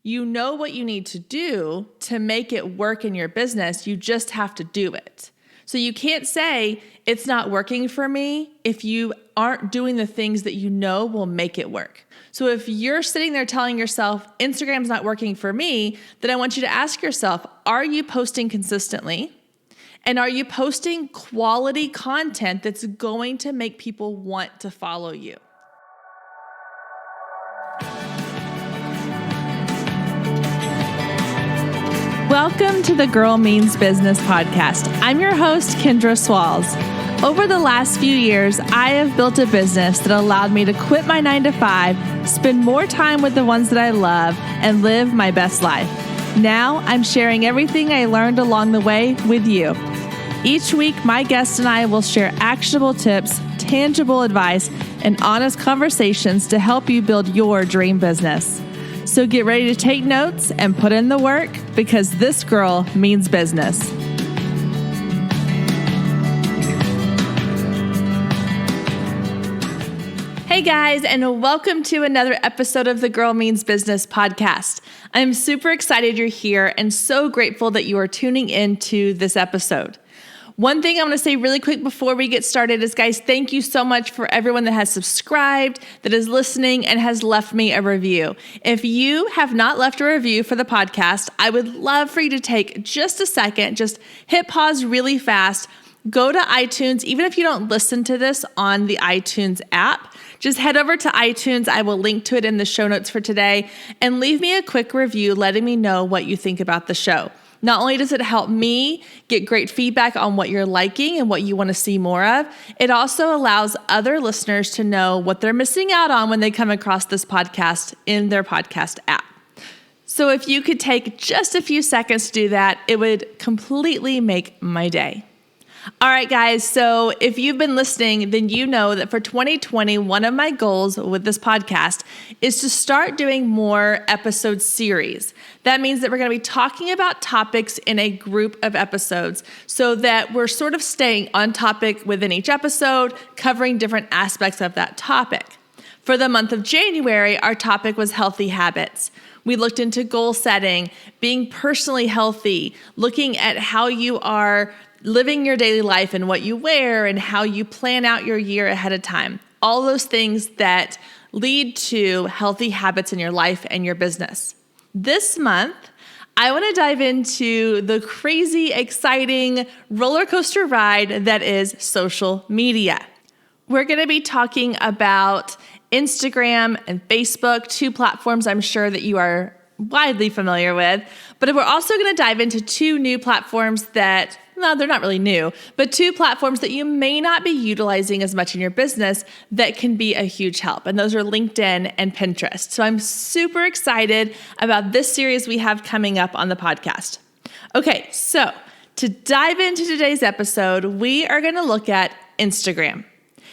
You know what you need to do to make it work in your business. You just have to do it. So you can't say it's not working for me if you aren't doing the things that you know will make it work. So if you're sitting there telling yourself, Instagram's not working for me, then I want you to ask yourself, are you posting consistently? And are you posting quality content that's going to make people want to follow you? Welcome to the Girl Means Business podcast. I'm your host, Kendra Swalls. Over the last few years, I have built a business that allowed me to quit my 9-to-5, spend more time with the ones that I love, and live my best life. Now, I'm sharing everything I learned along the way with you. Each week, my guest and I will share actionable tips, tangible advice, and honest conversations to help you build your dream business. So get ready to take notes and put in the work because this girl means business. Hey guys, and welcome to another episode of the Girl Means Business podcast. I'm super excited you're here and so grateful that you are tuning into this episode. One thing I want to say really quick before we get started is, guys, thank you so much for everyone that has subscribed, that is listening, and has left me a review. If you have not left a review for the podcast, I would love for you to take just a second, just hit pause really fast, go to iTunes. Even if you don't listen to this on the iTunes app, just head over to iTunes. I will link to it in the show notes for today, and leave me a quick review letting me know what you think about the show. Not only does it help me get great feedback on what you're liking and what you want to see more of, it also allows other listeners to know what they're missing out on when they come across this podcast in their podcast app. So if you could take just a few seconds to do that, it would completely make my day. All right, guys, so if you've been listening, then you know that for 2020, one of my goals with this podcast is to start doing more episode series. That means that we're going to be talking about topics in a group of episodes so that we're sort of staying on topic within each episode, covering different aspects of that topic. For the month of January, our topic was healthy habits. We looked into goal setting, being personally healthy, looking at how you are living your daily life and what you wear and how you plan out your year ahead of time. All those things that lead to healthy habits in your life and your business. This month, I want to dive into the crazy, exciting roller coaster ride that is social media. We're going to be talking about Instagram and Facebook, two platforms I'm sure that you are widely familiar with, but we're also going to dive into two new platforms that, no, they're not really new, but two platforms that you may not be utilizing as much in your business that can be a huge help. And those are LinkedIn and Pinterest. So I'm super excited about this series we have coming up on the podcast. Okay, so to dive into today's episode, we are going to look at Instagram.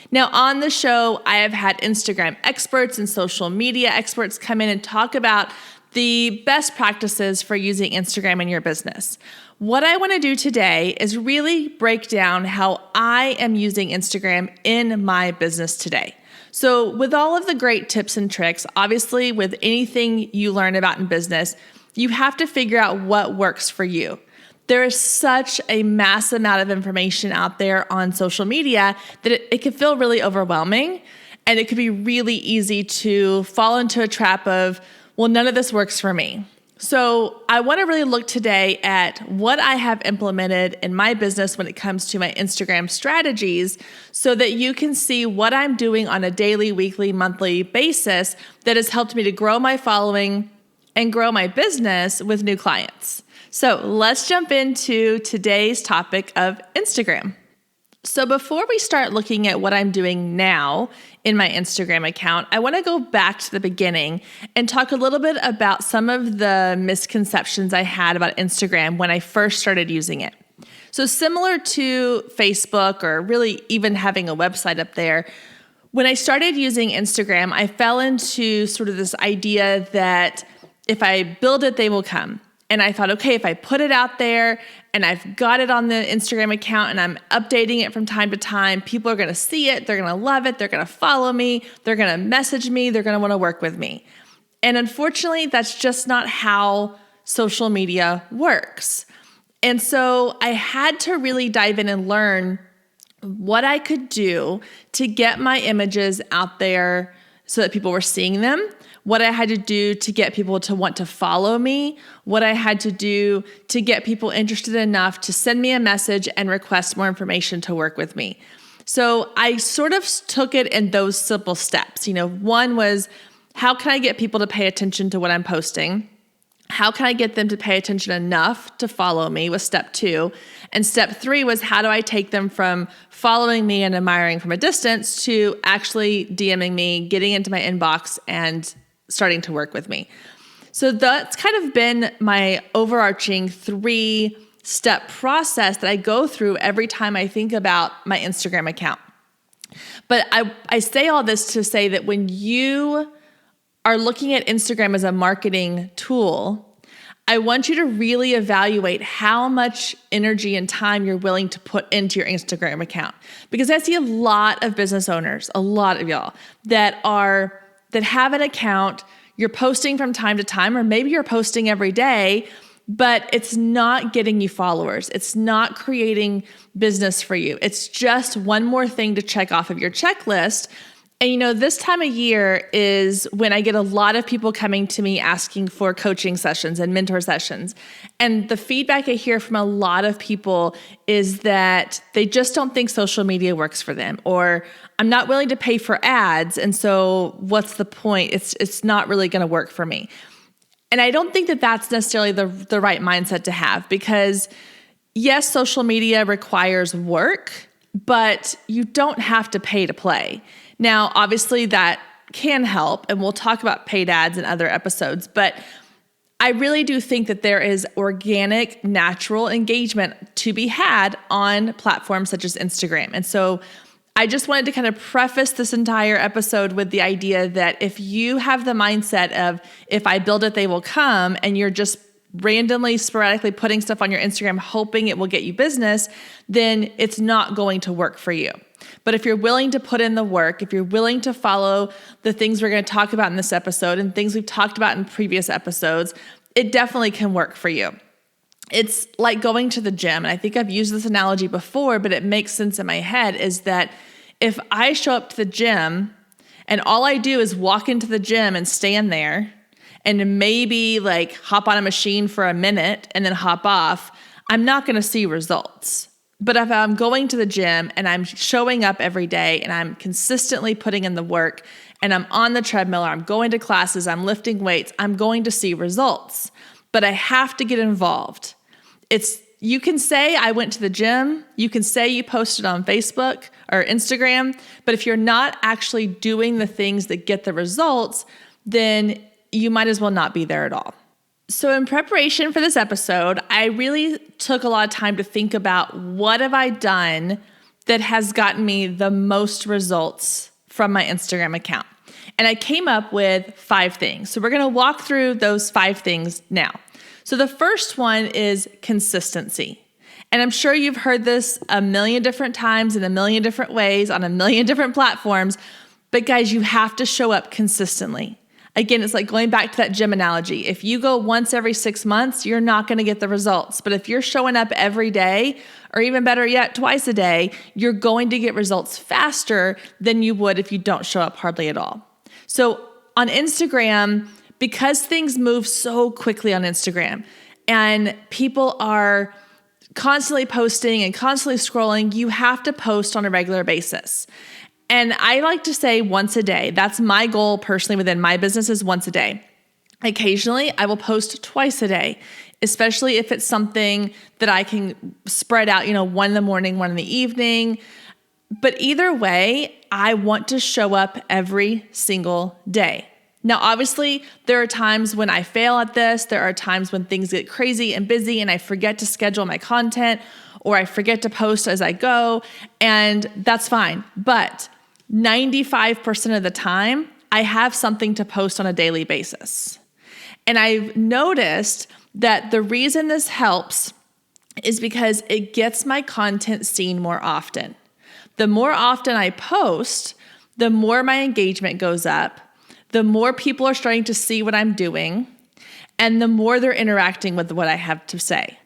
Now, on the show, I have had Instagram experts and social media experts come in and talk about the best practices for using Instagram in your business. What I want to do today is really break down how I am using Instagram in my business today. So with all of the great tips and tricks, obviously with anything you learn about in business, you have to figure out what works for you. There is such a massive amount of information out there on social media that it can feel really overwhelming, and it could be really easy to fall into a trap of, well, none of this works for me. So I want to really look today at what I have implemented in my business when it comes to my Instagram strategies so that you can see what I'm doing on a daily, weekly, monthly basis that has helped me to grow my following and grow my business with new clients. So let's jump into today's topic of Instagram. So before we start looking at what I'm doing now in my Instagram account, I want to go back to the beginning and talk a little bit about some of the misconceptions I had about Instagram when I first started using it. So similar to Facebook or really even having a website up there, when I started using Instagram, I fell into sort of this idea that if I build it, they will come. And I thought, okay, if I put it out there and I've got it on the Instagram account and I'm updating it from time to time, people are going to see it. They're going to love it. They're going to follow me. They're going to message me. They're going to want to work with me. And unfortunately, that's just not how social media works. And so I had to really dive in and learn what I could do to get my images out there so that people were seeing them, what I had to do to get people to want to follow me, what I had to do to get people interested enough to send me a message and request more information to work with me. So I sort of took it in those simple steps. One was, how can I get people to pay attention to what I'm posting? How can I get them to pay attention enough to follow me was step 2. And step 3 was, how do I take them from following me and admiring from a distance to actually DMing me, getting into my inbox, and starting to work with me? So that's kind of been my overarching 3-step process that I go through every time I think about my Instagram account. But I say all this to say that when you are looking at Instagram as a marketing tool, I want you to really evaluate how much energy and time you're willing to put into your Instagram account. Because I see a lot of business owners, a lot of y'all, that have an account, you're posting from time to time, or maybe you're posting every day, but it's not getting you followers. It's not creating business for you. It's just one more thing to check off of your checklist. And this time of year is when I get a lot of people coming to me asking for coaching sessions and mentor sessions. And the feedback I hear from a lot of people is that they just don't think social media works for them, or I'm not willing to pay for ads. And so what's the point? It's not really going to work for me. And I don't think that that's necessarily the right mindset to have, because yes, social media requires work, but you don't have to pay to play. Now, obviously that can help, and we'll talk about paid ads in other episodes, but I really do think that there is organic, natural engagement to be had on platforms such as Instagram. And so I just wanted to kind of preface this entire episode with the idea that if you have the mindset of, if I build it, they will come, and you're just randomly, sporadically putting stuff on your Instagram, hoping it will get you business, then it's not going to work for you. But if you're willing to put in the work, if you're willing to follow the things we're going to talk about in this episode and things we've talked about in previous episodes, it definitely can work for you. It's like going to the gym. And I think I've used this analogy before, but it makes sense in my head, is that if I show up to the gym and all I do is walk into the gym and stand there and maybe hop on a machine for a minute and then hop off, I'm not going to see results. But if I'm going to the gym and I'm showing up every day and I'm consistently putting in the work and I'm on the treadmill, or I'm going to classes, I'm lifting weights, I'm going to see results. But I have to get involved. You can say I went to the gym, you can say you posted on Facebook or Instagram, but if you're not actually doing the things that get the results, then you might as well not be there at all. So in preparation for this episode, I really took a lot of time to think about, what have I done that has gotten me the most results from my Instagram account? And I came up with 5 things. So we're going to walk through those 5 things now. So the first one is consistency. And I'm sure you've heard this a million different times in a million different ways on a million different platforms, but guys, you have to show up consistently. Again, it's like going back to that gym analogy. If you go once every 6 months, you're not going to get the results. But if you're showing up every day, or even better yet, twice a day, you're going to get results faster than you would if you don't show up hardly at all. So on Instagram, because things move so quickly on Instagram and people are constantly posting and constantly scrolling, you have to post on a regular basis. And I like to say once a day. That's my goal personally within my business, is once a day. Occasionally, I will post twice a day, especially if it's something that I can spread out, one in the morning, one in the evening. But either way, I want to show up every single day. Now, obviously, there are times when I fail at this. There are times when things get crazy and busy and I forget to schedule my content, or I forget to post as I go, and that's fine. But 95% of the time, I have something to post on a daily basis. And I've noticed that the reason this helps is because it gets my content seen more often. The more often I post, the more my engagement goes up, the more people are starting to see what I'm doing, and the more they're interacting with what I have to say.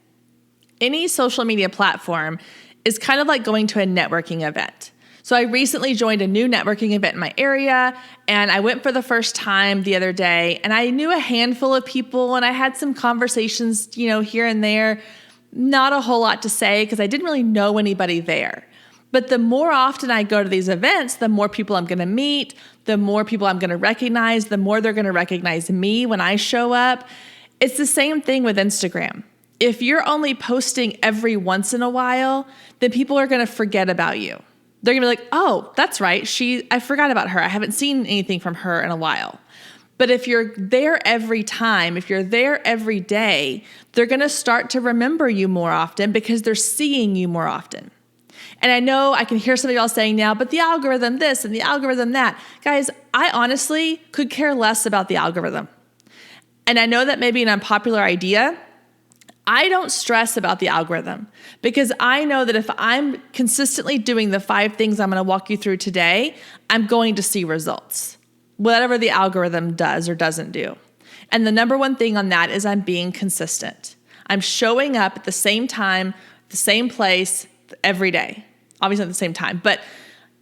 Any social media platform is kind of like going to a networking event. So I recently joined a new networking event in my area, and I went for the first time the other day, and I knew a handful of people, and I had some conversations, here and there. Not a whole lot to say because I didn't really know anybody there. But the more often I go to these events, the more people I'm going to meet, the more people I'm going to recognize, the more they're going to recognize me when I show up. It's the same thing with Instagram. If you're only posting every once in a while, then people are going to forget about you. They're going to be like, oh, that's right. I forgot about her. I haven't seen anything from her in a while. But if you're there every time, if you're there every day, they're going to start to remember you more often because they're seeing you more often. And I know I can hear some of y'all saying now, but the algorithm this and the algorithm that. Guys, I honestly could care less about the algorithm. And I know that may be an unpopular idea. I don't stress about the algorithm because I know that if I'm consistently doing the 5 things I'm going to walk you through today, I'm going to see results, whatever the algorithm does or doesn't do. And the number one thing on that is I'm being consistent. I'm showing up at the same time, the same place every day. Obviously at the same time, but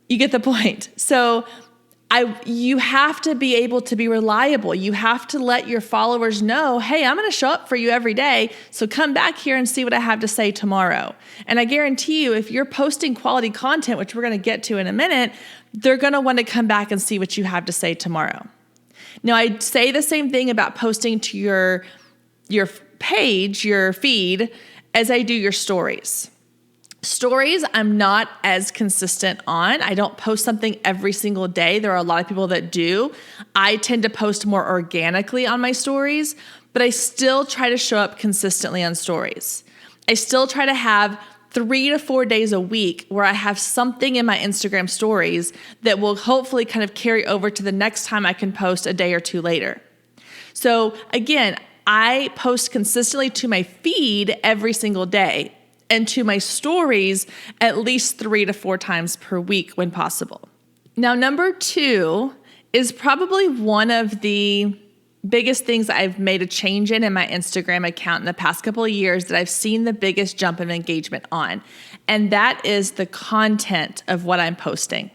you get the point. So you have to be able to be reliable. You have to let your followers know, hey, I'm going to show up for you every day. So come back here and see what I have to say tomorrow. And I guarantee you, if you're posting quality content, which we're going to get to in a minute, they're going to want to come back and see what you have to say tomorrow. Now, I say the same thing about posting to your page, your feed, as I do your stories. Stories, I'm not as consistent on. I don't post something every single day. There are a lot of people that do. I tend to post more organically on my stories, but I still try to show up consistently on stories. I still try to have 3 to 4 days a week where I have something in my Instagram stories that will hopefully kind of carry over to the next time I can post a day or two later. So again, I post consistently to my feed every single day, and to my stories at least 3 to 4 times per week when possible. Now, number 2 is probably one of the biggest things I've made a change in my Instagram account in the past couple of years that I've seen the biggest jump in engagement on, and that is the content of what I'm posting.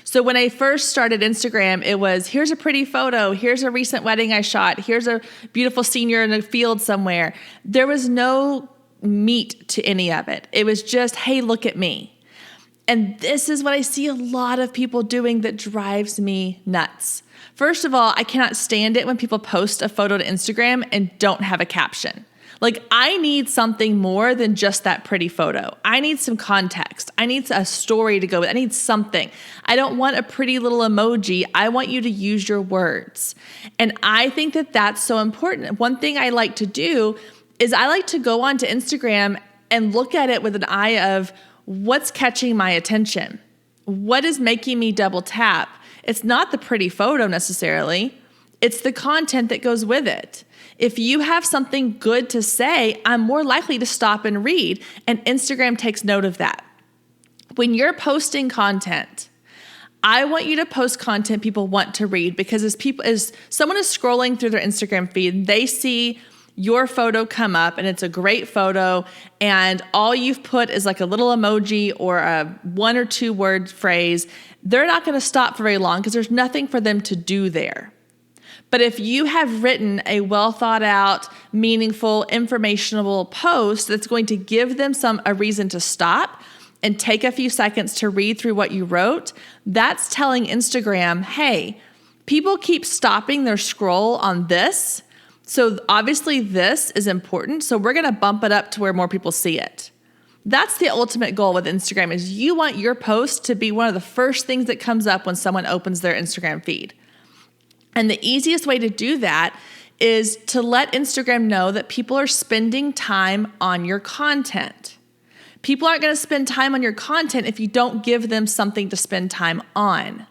So when I first started Instagram, it was, here's a pretty photo, here's a recent wedding I shot, here's a beautiful senior in a field somewhere. There was no meat to any of it. It was just, hey, look at me. And this is what I see a lot of people doing that drives me nuts. First of all, I cannot stand it when people post a photo to Instagram and don't have a caption. Like, I need something more than just that pretty photo. I need some context. I need a story to go with. I need something. I don't want a pretty little emoji. I want you to use your words. And I think that that's so important. One thing I like to do is I like to go onto Instagram and look at it with an eye of what's catching my attention. What is making me double tap? It's not the pretty photo necessarily. It's the content that goes with it. If you have something good to say, I'm more likely to stop and read, and Instagram takes note of that. When you're posting content, I want you to post content people want to read, because as someone is scrolling through their Instagram feed, they see your photo come up and it's a great photo and all you've put is like a little emoji or a 1 or 2 word phrase, they're not going to stop for very long because there's nothing for them to do there. But if you have written a well thought out, meaningful, informational post that's going to give them a reason to stop and take a few seconds to read through what you wrote, that's telling Instagram, hey, people keep stopping their scroll on this. So obviously this is important. So we're going to bump it up to where more people see it. That's the ultimate goal with Instagram, is you want your post to be one of the first things that comes up when someone opens their Instagram feed. And the easiest way to do that is to let Instagram know that people are spending time on your content. People aren't going to spend time on your content if you don't give them something to spend time on.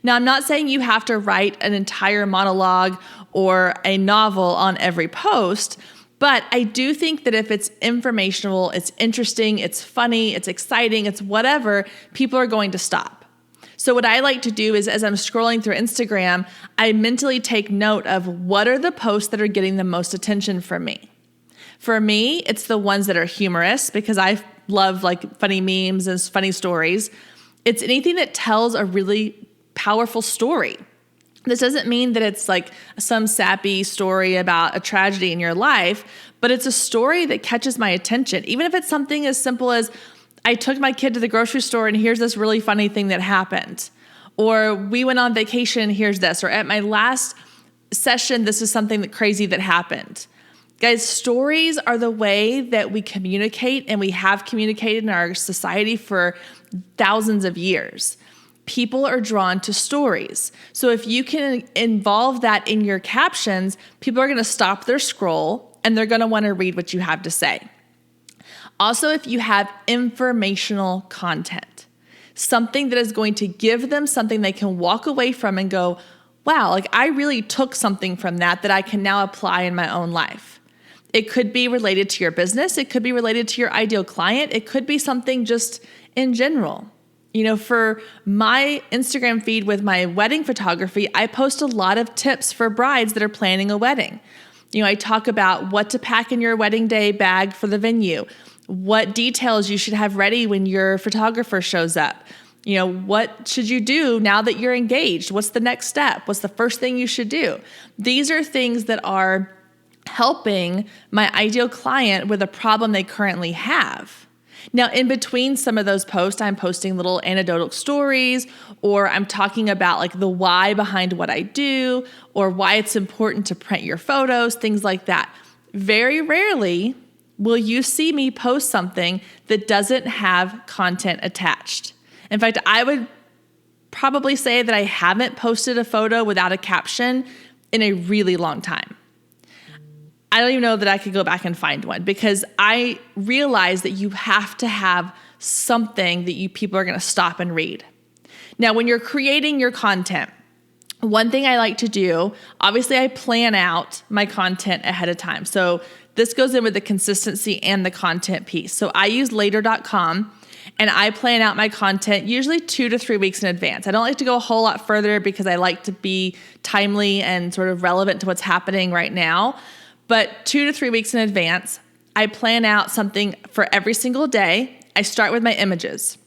Now, I'm not saying you have to write an entire monologue or a novel on every post, but I do think that if it's informational, it's interesting, it's funny, it's exciting, it's whatever, people are going to stop. So what I like to do is as I'm scrolling through Instagram, I mentally take note of what are the posts that are getting the most attention from me. For me, it's the ones that are humorous because I love like funny memes and funny stories. It's anything that tells a really powerful story. This doesn't mean that it's like some sappy story about a tragedy in your life, but it's a story that catches my attention. Even if it's something as simple as, I took my kid to the grocery store and here's this really funny thing that happened. Or we went on vacation and here's this. Or at my last session, this is something crazy that happened. Guys, stories are the way that we communicate, and we have communicated in our society for thousands of years. People are drawn to stories. So if you can involve that in your captions, people are going to stop their scroll and they're going to want to read what you have to say. Also, if you have informational content, something that is going to give them something they can walk away from and go, wow, like I really took something from that I can now apply in my own life. It could be related to your business. It could be related to your ideal client. It could be something just in general. You know, for my Instagram feed with my wedding photography, I post a lot of tips for brides that are planning a wedding. You know, I talk about what to pack in your wedding day bag for the venue, what details you should have ready when your photographer shows up. You know, what should you do now that you're engaged? What's the next step? What's the first thing you should do? These are things that are helping my ideal client with a problem they currently have. Now, in between some of those posts, I'm posting little anecdotal stories, or I'm talking about like the why behind what I do, or why it's important to print your photos, things like that. Very rarely will you see me post something that doesn't have content attached. In fact, I would probably say that I haven't posted a photo without a caption in a really long time. I don't even know that I could go back and find one, because I realize that you have to have something that people are going to stop and read. Now, when you're creating your content, one thing I like to do, obviously I plan out my content ahead of time. So this goes in with the consistency and the content piece. So I use later.com and I plan out my content usually 2 to 3 weeks in advance. I don't like to go a whole lot further because I like to be timely and sort of relevant to what's happening right now. But 2 to 3 weeks in advance, I plan out something for every single day. I start with my images.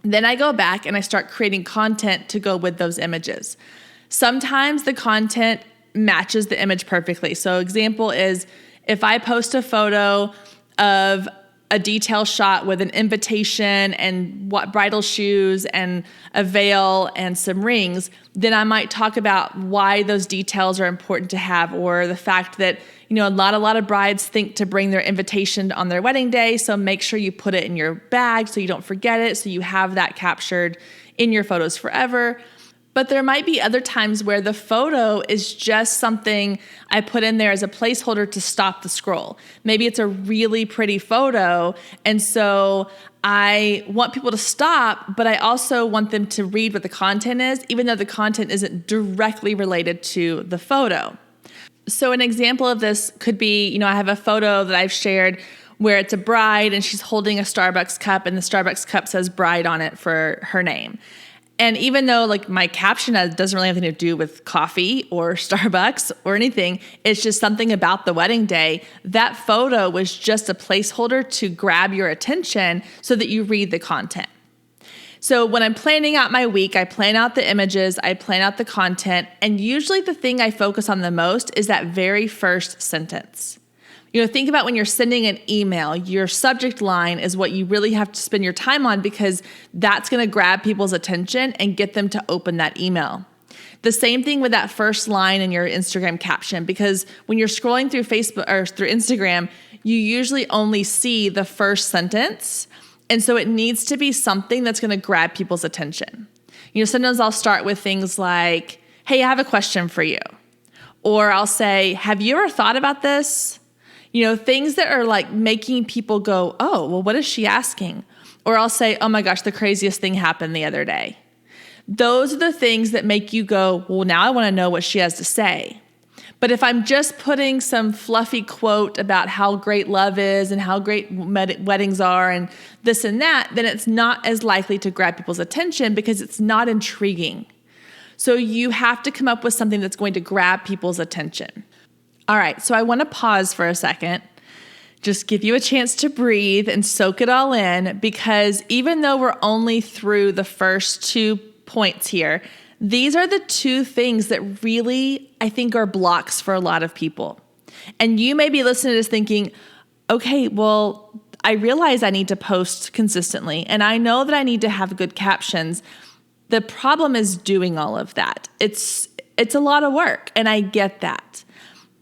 Then I go back and I start creating content to go with those images. Sometimes the content matches the image perfectly. So example is if I post a photo of a detail shot with an invitation and what bridal shoes and a veil and some rings, then I might talk about why those details are important to have, or the fact that, you know, a lot of brides think to bring their invitation on their wedding day. So make sure you put it in your bag so you don't forget it. So you have that captured in your photos forever. But there might be other times where the photo is just something I put in there as a placeholder to stop the scroll. Maybe it's a really pretty photo, and so I want people to stop, but I also want them to read what the content is, even though the content isn't directly related to the photo. So an example of this could be, you know, I have a photo that I've shared where it's a bride and she's holding a Starbucks cup, and the Starbucks cup says bride on it for her name. And even though like my caption doesn't really have anything to do with coffee or Starbucks or anything, it's just something about the wedding day, that photo was just a placeholder to grab your attention so that you read the content. So when I'm planning out my week, I plan out the images, I plan out the content, and usually the thing I focus on the most is that very first sentence. You know, think about when you're sending an email, your subject line is what you really have to spend your time on, because that's going to grab people's attention and get them to open that email. The same thing with that first line in your Instagram caption, because when you're scrolling through Facebook or through Instagram, you usually only see the first sentence. And so it needs to be something that's going to grab people's attention. You know, sometimes I'll start with things like, hey, I have a question for you. Or I'll say, have you ever thought about this? You know, things that are like making people go, oh, well, what is she asking? Or I'll say, oh my gosh, the craziest thing happened the other day. Those are the things that make you go, well, now I want to know what she has to say. But if I'm just putting some fluffy quote about how great love is and how great weddings are and this and that, then it's not as likely to grab people's attention because it's not intriguing. So you have to come up with something that's going to grab people's attention. All right, so I want to pause for a second, just give you a chance to breathe and soak it all in, because even though we're only through the first 2 points here, these are the 2 things that really, I think, are blocks for a lot of people. And you may be listening to this thinking, okay, well, I realize I need to post consistently, and I know that I need to have good captions. The problem is doing all of that. It's a lot of work, and I get that.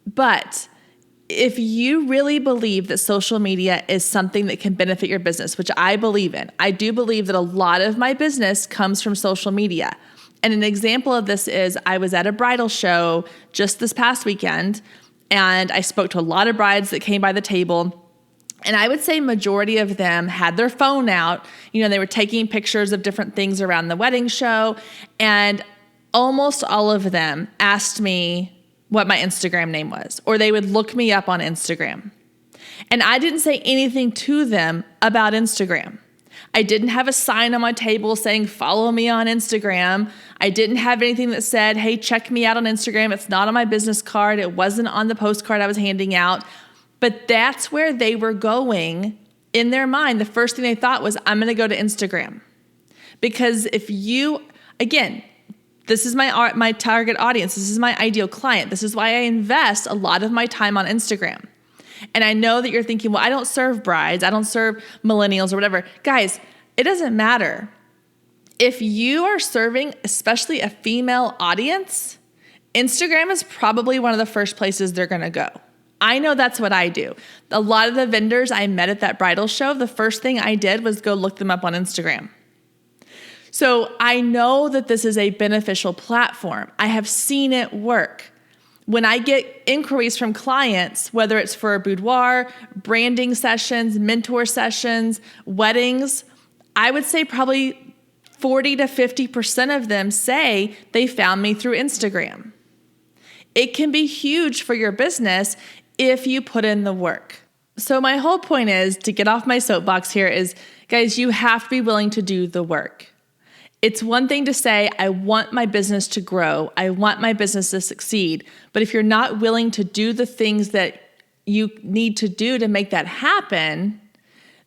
But if you really believe that social media is something that can benefit your business, which I believe in, I do believe that a lot of my business comes from social media. And an example of this is I was at a bridal show just this past weekend, and I spoke to a lot of brides that came by the table. And I would say majority of them had their phone out. They were taking pictures of different things around the wedding show. And almost all of them asked me what my Instagram name was, or they would look me up on Instagram. And I didn't say anything to them about Instagram. I didn't have a sign on my table saying, follow me on Instagram. I didn't have anything that said, hey, check me out on Instagram. It's not on my business card. It wasn't on the postcard I was handing out. But that's where they were going in their mind. The first thing they thought was, I'm going to go to Instagram. Because if you, again, this is my target audience. This is my ideal client. This is why I invest a lot of my time on Instagram. And I know that you're thinking, well, I don't serve brides. I don't serve millennials or whatever. Guys, it doesn't matter. If you are serving especially a female audience, Instagram is probably one of the first places they're going to go. I know that's what I do. A lot of the vendors I met at that bridal show, the first thing I did was go look them up on Instagram. So I know that this is a beneficial platform. I have seen it work. When I get inquiries from clients, whether it's for a boudoir, branding sessions, mentor sessions, weddings, I would say probably 40 to 50% of them say they found me through Instagram. It can be huge for your business if you put in the work. So my whole point is, to get off my soapbox here, is, guys, you have to be willing to do the work. It's one thing to say, I want my business to grow. I want my business to succeed. But if you're not willing to do the things that you need to do to make that happen,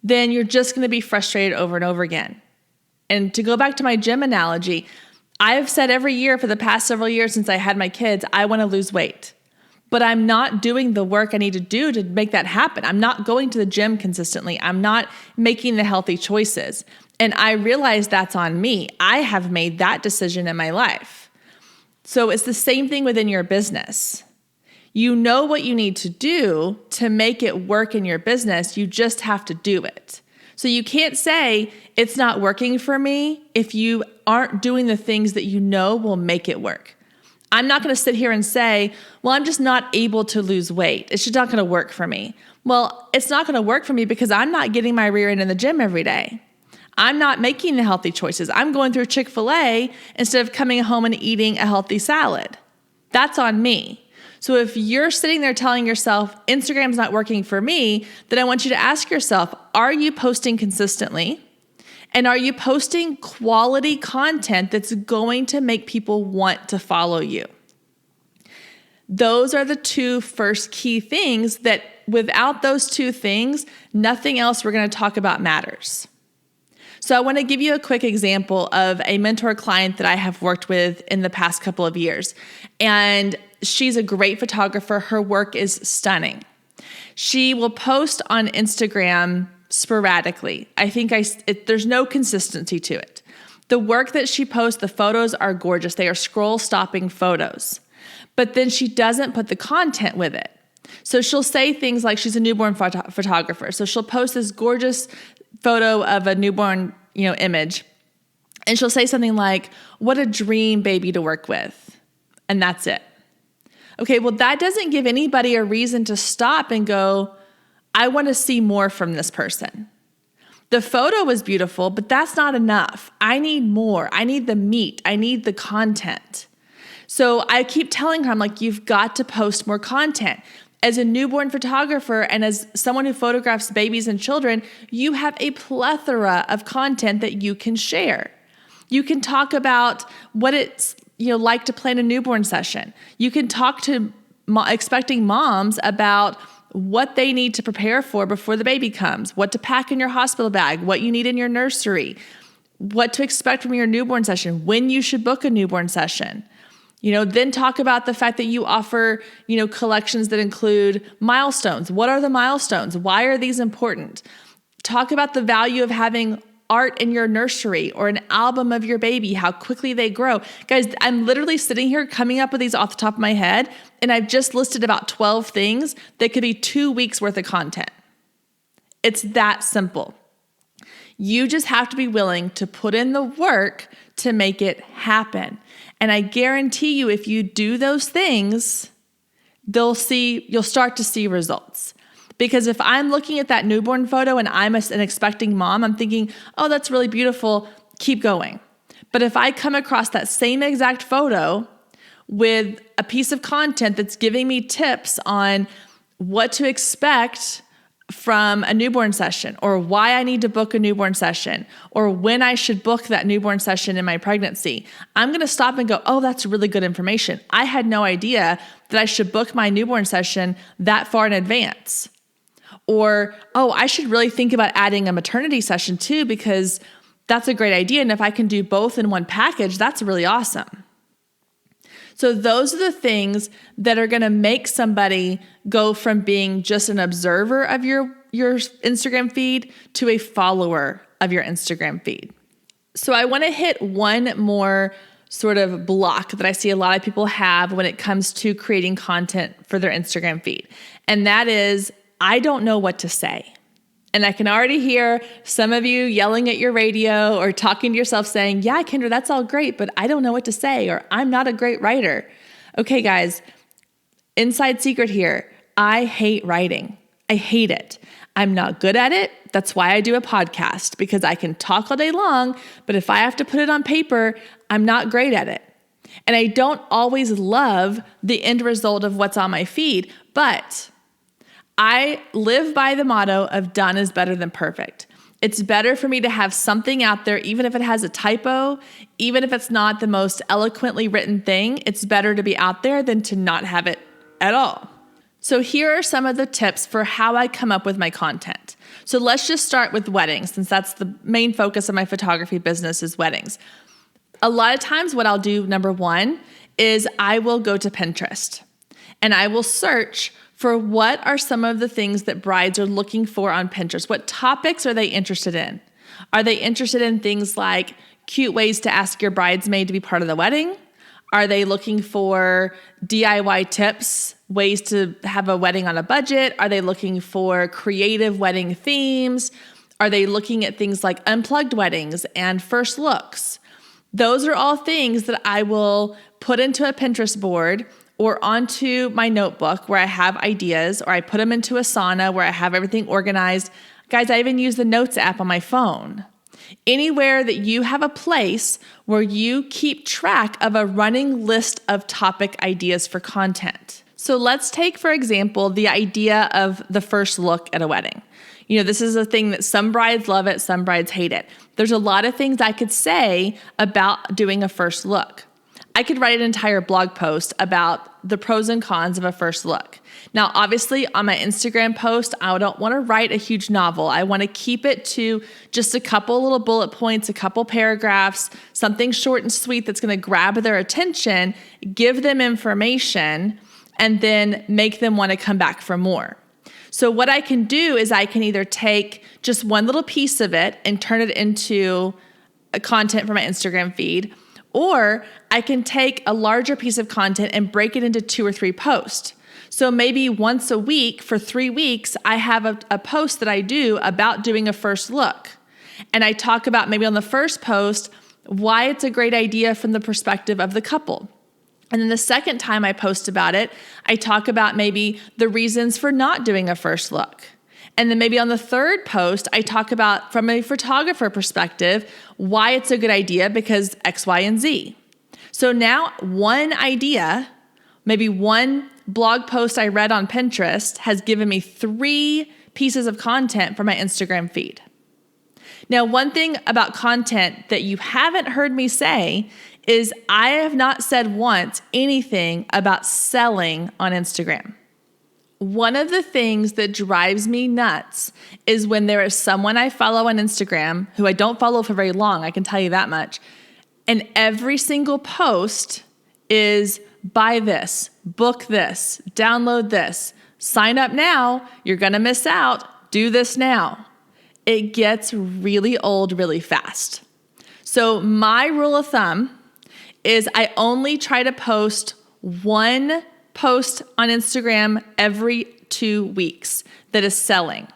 then you're just going to be frustrated over and over again. And to go back to my gym analogy, I've said every year for the past several years since I had my kids, I want to lose weight. But I'm not doing the work I need to do to make that happen. I'm not going to the gym consistently. I'm not making the healthy choices. And I realize that's on me. I have made that decision in my life. So it's the same thing within your business. You know what you need to do to make it work in your business. You just have to do it. So you can't say it's not working for me if you aren't doing the things that you know will make it work. I'm not going to sit here and say, well, I'm just not able to lose weight. It's just not going to work for me. Well, it's not going to work for me because I'm not getting my rear end in the gym every day. I'm not making the healthy choices. I'm going through Chick-fil-A instead of coming home and eating a healthy salad. That's on me. So if you're sitting there telling yourself, Instagram's not working for me, then I want you to ask yourself, are you posting consistently? And are you posting quality content that's going to make people want to follow you? Those are the 2 first key things that without those 2 things, nothing else we're going to talk about matters. So I want to give you a quick example of a mentor client that I have worked with in the past couple of years. And she's a great photographer. Her work is stunning. She will post on Instagram sporadically. I think there's no consistency to it. The work that she posts, the photos are gorgeous. They are scroll-stopping photos. But then she doesn't put the content with it. So she'll say things like she's a newborn photographer. So she'll post this gorgeous photo of a newborn, image. And she'll say something like, what a dream baby to work with. And that's it. Okay, well, that doesn't give anybody a reason to stop and go, I want to see more from this person. The photo was beautiful, but that's not enough. I need more. I need the meat. I need the content. So I keep telling her, I'm like, you've got to post more content. As a newborn photographer and as someone who photographs babies and children, you have a plethora of content that you can share. You can talk about what it's like to plan a newborn session. You can talk to expecting moms about what they need to prepare for before the baby comes, what to pack in your hospital bag, what you need in your nursery, what to expect from your newborn session, when you should book a newborn session. Then talk about the fact that you offer, collections that include milestones. What are the milestones? Why are these important? Talk about the value of having art in your nursery or an album of your baby, how quickly they grow. Guys, I'm literally sitting here coming up with these off the top of my head, and I've just listed about 12 things that could be 2 weeks worth of content. It's that simple. You just have to be willing to put in the work to make it happen. And I guarantee you, if you do those things, you'll start to see results. Because if I'm looking at that newborn photo and I'm an expecting mom, I'm thinking, oh, that's really beautiful, keep going. But if I come across that same exact photo with a piece of content that's giving me tips on what to expect from a newborn session, or why I need to book a newborn session, or when I should book that newborn session in my pregnancy, I'm going to stop and go, oh, that's really good information. I had no idea that I should book my newborn session that far in advance. Or, oh, I should really think about adding a maternity session too, because that's a great idea. And if I can do both in one package, that's really awesome. So those are the things that are going to make somebody go from being just an observer of your Instagram feed to a follower of your Instagram feed. So I want to hit one more sort of block that I see a lot of people have when it comes to creating content for their Instagram feed. And that is, I don't know what to say. And I can already hear some of you yelling at your radio or talking to yourself saying, yeah, Kendra, that's all great, but I don't know what to say, or I'm not a great writer. Okay, guys, inside secret here. I hate writing. I hate it. I'm not good at it. That's why I do a podcast, because I can talk all day long, but if I have to put it on paper, I'm not great at it. And I don't always love the end result of what's on my feed, but I live by the motto of done is better than perfect. It's better for me to have something out there, even if it has a typo, even if it's not the most eloquently written thing, it's better to be out there than to not have it at all. So here are some of the tips for how I come up with my content. So let's just start with weddings, since that's the main focus of my photography business is weddings. A lot of times what I'll do, number one, is I will go to Pinterest and I will search for what are some of the things that brides are looking for on Pinterest. What topics are they interested in? Are they interested in things like cute ways to ask your bridesmaid to be part of the wedding? Are they looking for DIY tips, ways to have a wedding on a budget? Are they looking for creative wedding themes? Are they looking at things like unplugged weddings and first looks? Those are all things that I will put into a Pinterest board or onto my notebook where I have ideas, or I put them into Asana where I have everything organized. Guys, I even use the Notes app on my phone. Anywhere that you have a place where you keep track of a running list of topic ideas for content. So let's take, for example, the idea of the first look at a wedding. This is a thing that some brides love it, some brides hate it. There's a lot of things I could say about doing a first look. I could write an entire blog post about the pros and cons of a first look. Now, obviously, on my Instagram post, I don't want to write a huge novel. I want to keep it to just a couple little bullet points, a couple paragraphs, something short and sweet that's going to grab their attention, give them information, and then make them want to come back for more. So what I can do is I can either take just one little piece of it and turn it into a content for my Instagram feed, or I can take a larger piece of content and break it into 2 or 3 posts. So maybe once a week for 3 weeks, I have a post that I do about doing a first look. And I talk about maybe on the first post, why it's a great idea from the perspective of the couple. And then the second time I post about it, I talk about maybe the reasons for not doing a first look. And then maybe on the third post, I talk about from a photographer perspective, why it's a good idea because X, Y, and Z. So now one idea, maybe one blog post I read on Pinterest has given me 3 pieces of content for my Instagram feed. Now, one thing about content that you haven't heard me say is I have not said once anything about selling on Instagram. One of the things that drives me nuts is when there is someone I follow on Instagram who I don't follow for very long, I can tell you that much, and every single post is buy this, book this, download this, sign up now, you're gonna miss out, do this now. It gets really old really fast. So my rule of thumb is I only try to post one post on Instagram every 2 weeks that is selling.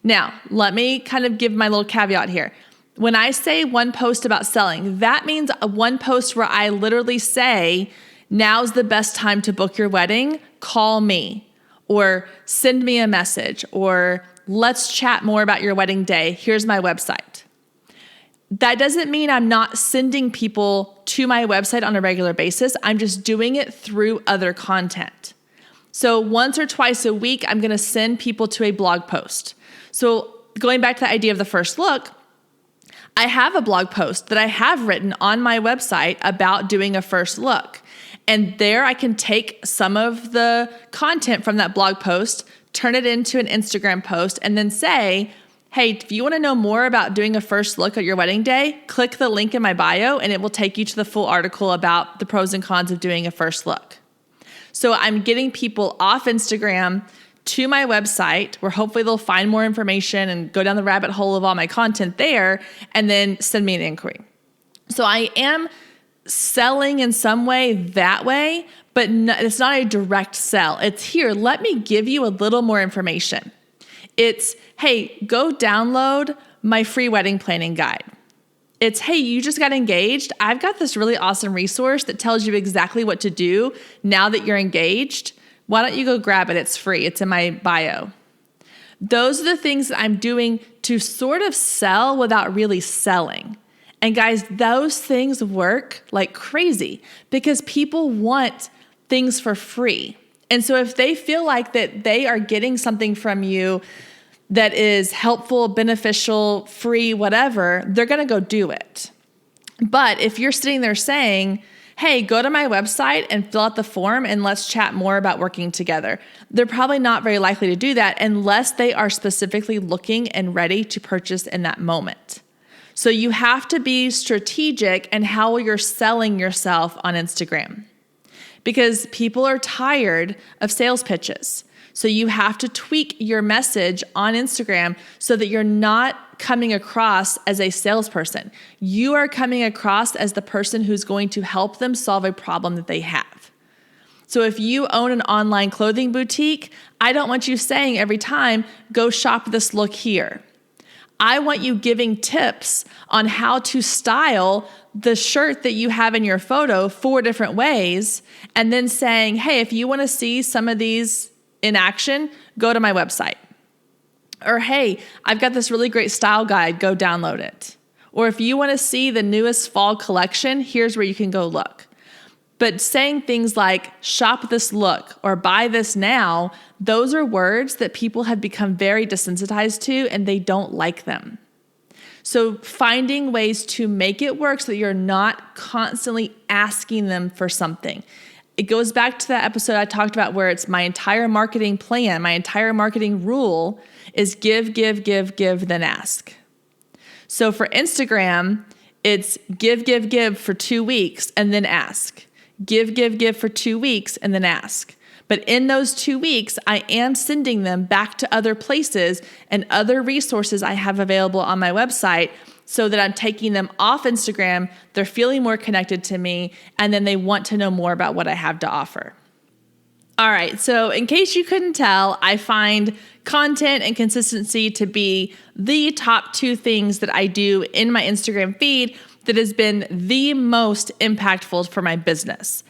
Now, let me kind of give my little caveat here. When I say one post about selling, that means one post where I literally say, now's the best time to book your wedding, call me, or send me a message, or let's chat more about your wedding day. Here's my website. That doesn't mean I'm not sending people to my website on a regular basis. I'm just doing it through other content. So once or twice a week, I'm going to send people to a blog post. So going back to the idea of the first look, I have a blog post that I have written on my website about doing a first look. And there I can take some of the content from that blog post, turn it into an Instagram post, and then say, hey, if you want to know more about doing a first look at your wedding day, click the link in my bio and it will take you to the full article about the pros and cons of doing a first look. So I'm getting people off Instagram to my website where hopefully they'll find more information and go down the rabbit hole of all my content there and then send me an inquiry. So I am selling in some way that way, but it's not a direct sell. It's here, let me give you a little more information. It's, hey, go download my free wedding planning guide. It's, hey, you just got engaged. I've got this really awesome resource that tells you exactly what to do now that you're engaged. Why don't you go grab it? It's free. It's in my bio. Those are the things that I'm doing to sort of sell without really selling. And guys, those things work like crazy because people want things for free. And so if they feel like that they are getting something from you that is helpful, beneficial, free, whatever, they're going to go do it. But if you're sitting there saying, hey, go to my website and fill out the form and let's chat more about working together, they're probably not very likely to do that unless they are specifically looking and ready to purchase in that moment. So you have to be strategic in how you're selling yourself on Instagram because people are tired of sales pitches. So you have to tweak your message on Instagram so that you're not coming across as a salesperson. You are coming across as the person who's going to help them solve a problem that they have. So if you own an online clothing boutique, I don't want you saying every time, go shop this look here. I want you giving tips on how to style the shirt that you have in your photo 4 different ways, and then saying, hey, if you want to see some of these in action, go to my website. Or, hey, I've got this really great style guide, go download it. Or if you want to see the newest fall collection, here's where you can go look. But saying things like shop this look or buy this now, those are words that people have become very desensitized to and they don't like them. So finding ways to make it work so that you're not constantly asking them for something. It goes back to that episode I talked about where it's my entire marketing plan, my entire marketing rule is give, then ask. So for Instagram, it's give for 2 weeks and then ask. Give for 2 weeks and then ask. But in those 2 weeks, I am sending them back to other places and other resources I have available on my website so that I'm taking them off Instagram, they're feeling more connected to me, and then they want to know more about what I have to offer. All right, so in case you couldn't tell, I find content and consistency to be the top 2 things that I do in my Instagram feed that has been the most impactful for my business.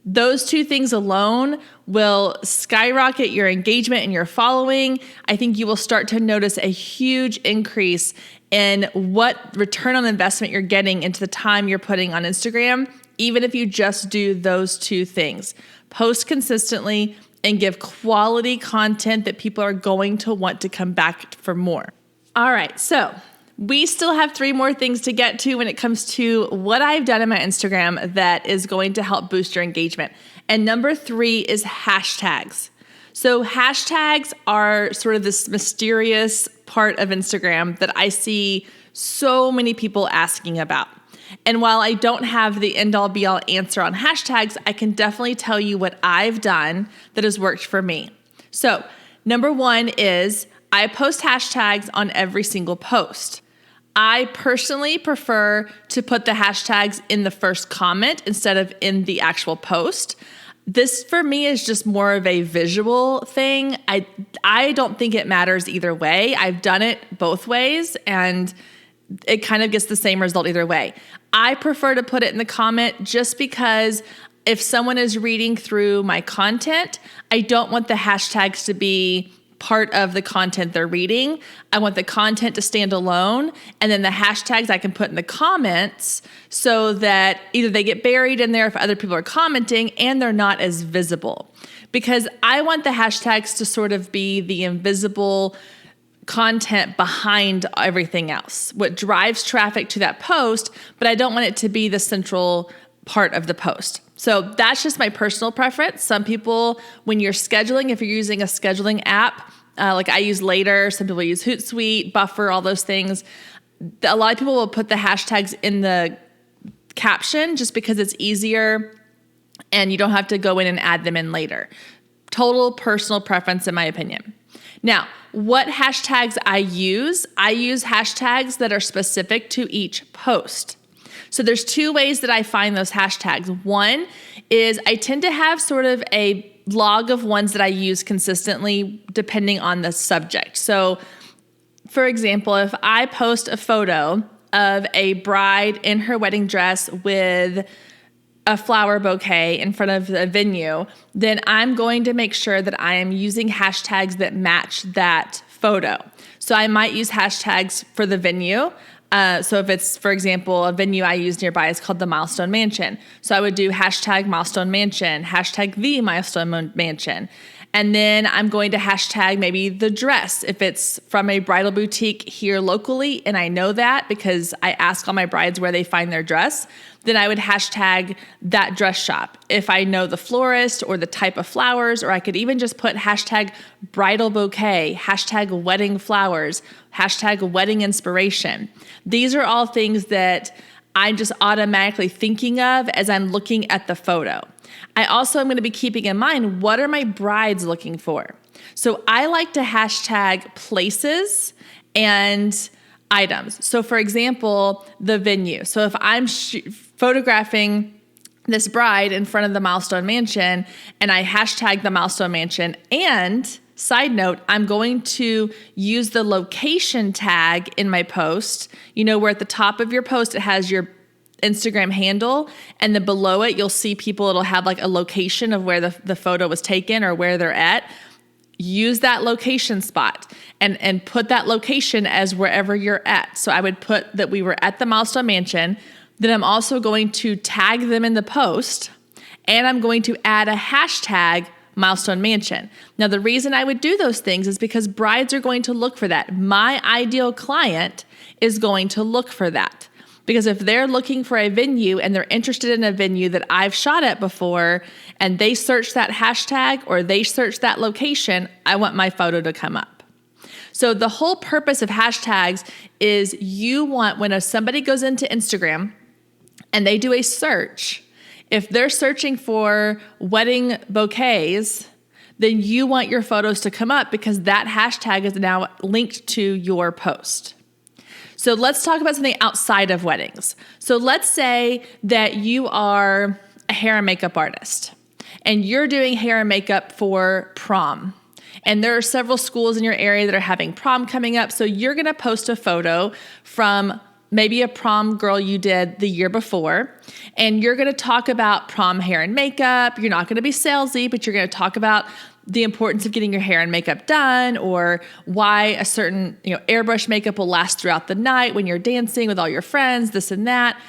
Those 2 things alone will skyrocket your engagement and your following. I think you will start to notice a huge increase in what return on investment you're getting into the time you're putting on Instagram, even if you just do those two things. Post consistently and give quality content that people are going to want to come back for more. All right, so we still have 3 more things to get to when it comes to what I've done in my Instagram that is going to help boost your engagement. And number 3 is hashtags. So hashtags are sort of this mysterious part of Instagram that I see so many people asking about. And while I don't have the end-all be-all answer on hashtags, I can definitely tell you what I've done that has worked for me. So number 1 is I post hashtags on every single post. I personally prefer to put the hashtags in the first comment instead of in the actual post. This for me is just more of a visual thing. I don't think it matters either way. I've done it both ways and it kind of gets the same result either way. I prefer to put it in the comment just because if someone is reading through my content, I don't want the hashtags to be part of the content they're reading. I want the content to stand alone, and then the hashtags I can put in the comments so that either they get buried in there if other people are commenting and they're not as visible. Because I want the hashtags to sort of be the invisible content behind everything else, what drives traffic to that post, but I don't want it to be the central part of the post. So that's just my personal preference. Some people, when you're scheduling, if you're using a scheduling app, like I use Later, some people use Hootsuite, Buffer, all those things. A lot of people will put the hashtags in the caption just because it's easier and you don't have to go in and add them in later. Total personal preference in my opinion. Now, what hashtags I use hashtags that are specific to each post. So there's 2 ways that I find those hashtags. One is I tend to have sort of a log of ones that I use consistently depending on the subject. So for example, if I post a photo of a bride in her wedding dress with a flower bouquet in front of the venue, then I'm going to make sure that I am using hashtags that match that photo. So I might use hashtags for the venue. So if it's, for example, a venue I use nearby is called the Milestone Mansion. So I would do hashtag Milestone Mansion, hashtag the Milestone Mansion. And then I'm going to hashtag maybe the dress. If it's from a bridal boutique here locally, and I know that because I ask all my brides where they find their dress, then I would hashtag that dress shop. If I know the florist or the type of flowers, or I could even just put hashtag bridal bouquet, hashtag wedding flowers, hashtag wedding inspiration. These are all things that I'm just automatically thinking of as I'm looking at the photo. I also am going to be keeping in mind, what are my brides looking for? So I like to hashtag places and items. So for example, the venue. So if I'm photographing this bride in front of the Milestone Mansion and I hashtag the Milestone Mansion, and side note, I'm going to use the location tag in my post, where at the top of your post, it has your Instagram handle, and then below it, you'll see it'll have like a location of where the photo was taken or where they're at. Use that location spot and put that location as wherever you're at. So I would put that we were at the Milestone Mansion. Then I'm also going to tag them in the post, and I'm going to add a hashtag Milestone Mansion. Now, the reason I would do those things is because brides are going to look for that. My ideal client is going to look for that. Because if they're looking for a venue and they're interested in a venue that I've shot at before and they search that hashtag or they search that location, I want my photo to come up. So the whole purpose of hashtags is you want, when somebody goes into Instagram and they do a search, if they're searching for wedding bouquets, then you want your photos to come up because that hashtag is now linked to your post. So let's talk about something outside of weddings. So let's say that you are a hair and makeup artist and you're doing hair and makeup for prom. And there are several schools in your area that are having prom coming up. So you're going to post a photo from maybe a prom girl you did the year before, and you're going to talk about prom hair and makeup. You're not going to be salesy, but you're going to talk about the importance of getting your hair and makeup done, or why a certain, airbrush makeup will last throughout the night when you're dancing with all your friends, this and that.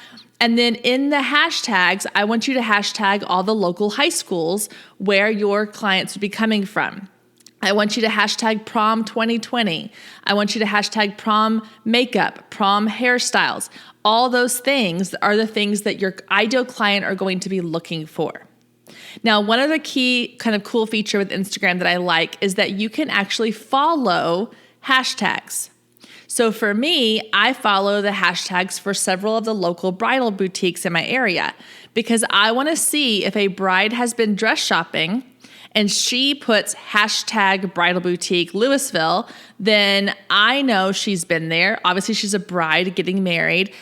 And then in the hashtags, I want you to hashtag all the local high schools where your clients would be coming from. I want you to hashtag prom 2020. I want you to hashtag prom makeup, prom hairstyles. All those things are the things that your ideal client are going to be looking for. Now, one other key kind of cool feature with Instagram that I like is that you can actually follow hashtags. So for me, I follow the hashtags for several of the local bridal boutiques in my area because I want to see if a bride has been dress shopping and she puts hashtag bridal boutique Louisville, then I know she's been there. Obviously, she's a bride getting married.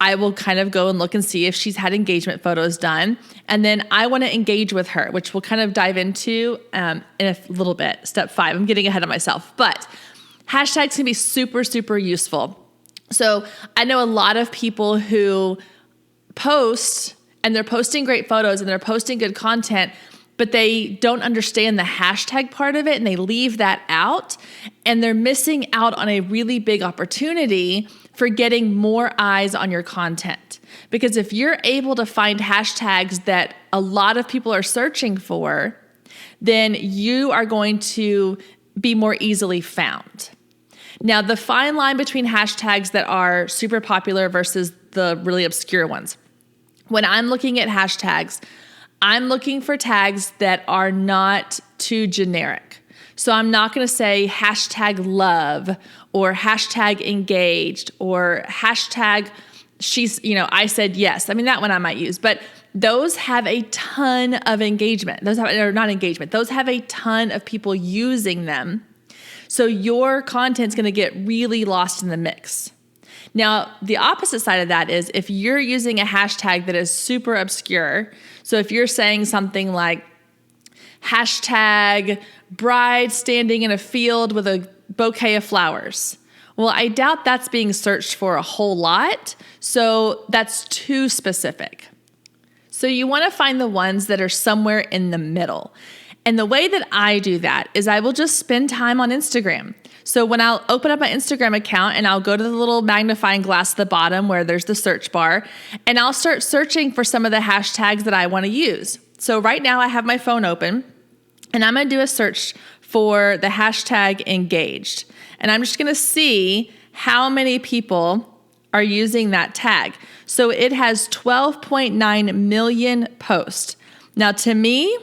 I will kind of go and look and see if she's had engagement photos done. And then I want to engage with her, which we'll kind of dive into in a little bit. Step 5, I'm getting ahead of myself. But hashtags can be super, super useful. So I know a lot of people who post and they're posting great photos and they're posting good content, but they don't understand the hashtag part of it and they leave that out. And they're missing out on a really big opportunity for getting more eyes on your content. Because if you're able to find hashtags that a lot of people are searching for, then you are going to be more easily found. Now, the fine line between hashtags that are super popular versus the really obscure ones. When I'm looking at hashtags, I'm looking for tags that are not too generic. So I'm not going to say hashtag love or hashtag engaged or hashtag I said yes. I mean, that one I might use, but those have a ton of engagement. Those have a ton of people using them. So your content's going to get really lost in the mix. Now, the opposite side of that is if you're using a hashtag that is super obscure. So if you're saying something like hashtag bride standing in a field with a bouquet of flowers. Well, I doubt that's being searched for a whole lot. So that's too specific. So you want to find the ones that are somewhere in the middle. And the way that I do that is I will just spend time on Instagram. So when I'll open up my Instagram account and I'll go to the little magnifying glass at the bottom where there's the search bar, and I'll start searching for some of the hashtags that I want to use. So right now I have my phone open and I'm going to do a search for the hashtag engaged. And I'm just going to see how many people are using that tag. So it has 12.9 million posts. Now to me,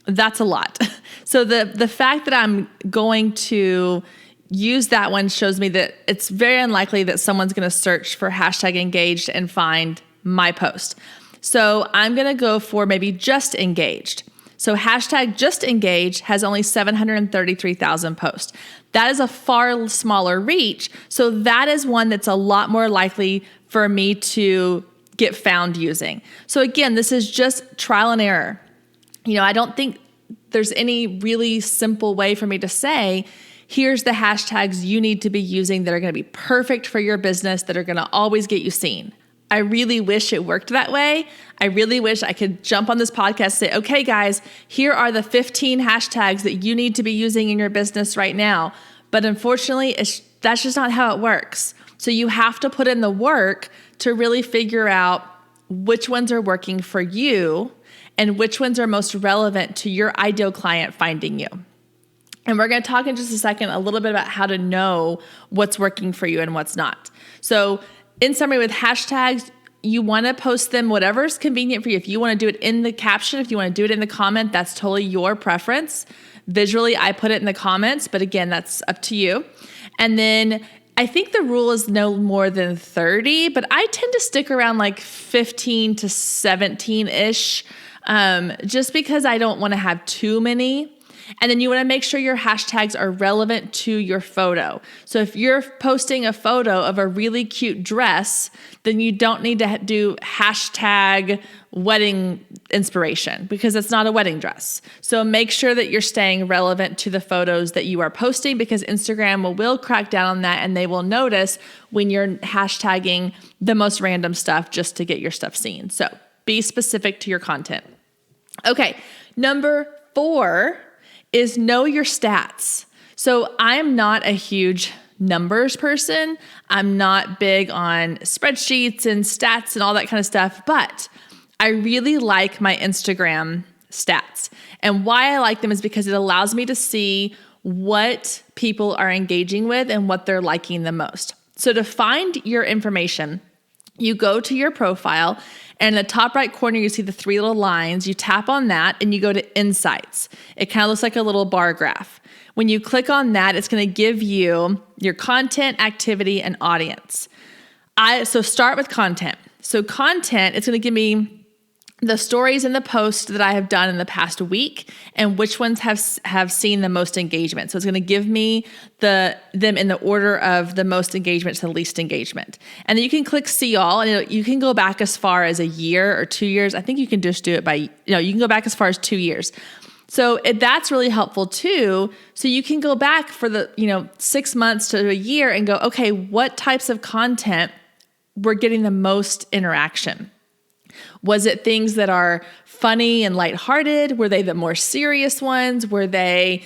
that's a lot. So the fact that I'm going to use that one shows me that it's very unlikely that someone's going to search for hashtag engaged and find my post. So I'm going to go for maybe just engaged. So hashtag just engaged has only 733,000 posts. That is a far smaller reach. So that is one that's a lot more likely for me to get found using. So again, this is just trial and error. I don't think there's any really simple way for me to say, here's the hashtags you need to be using that are going to be perfect for your business, that are going to always get you seen. I really wish it worked that way. I really wish I could jump on this podcast and say, okay, guys, here are the 15 hashtags that you need to be using in your business right now. But unfortunately, that's just not how it works. So you have to put in the work to really figure out which ones are working for you and which ones are most relevant to your ideal client finding you. And we're going to talk in just a second a little bit about how to know what's working for you and what's not. So in summary, with hashtags, you want to post them whatever is convenient for you. If you want to do it in the caption, if you want to do it in the comment, that's totally your preference. Visually, I put it in the comments, but again, that's up to you. And then I think the rule is no more than 30, but I tend to stick around like 15 to 17-ish, just because I don't want to have too many. And then you want to make sure your hashtags are relevant to your photo. So if you're posting a photo of a really cute dress, then you don't need to do hashtag wedding inspiration because it's not a wedding dress. So make sure that you're staying relevant to the photos that you are posting because Instagram will crack down on that and they will notice when you're hashtagging the most random stuff just to get your stuff seen. So be specific to your content. Okay, number 4 is know your stats. So I'm not a huge numbers person. I'm not big on spreadsheets and stats and all that kind of stuff, but I really like my Instagram stats. And why I like them is because it allows me to see what people are engaging with and what they're liking the most. So to find your information, you go to your profile, and in the top right corner, you see the 3 little lines. You tap on that and you go to Insights. It kind of looks like a little bar graph. When you click on that, it's going to give you your content, activity, and audience. So start with content. So content, it's going to give me the stories and the posts that I have done in the past week and which ones have seen the most engagement. So it's going to give me them in the order of the most engagement to the least engagement. And then you can click see all, and you can go back as far as a year or 2 years. I think you can just do it by, you can go back as far as 2 years. So that's really helpful too. So you can go back for the 6 months to a year and go, okay, what types of content were getting the most interaction? Was it things that are funny and lighthearted? Were they the more serious ones? Were they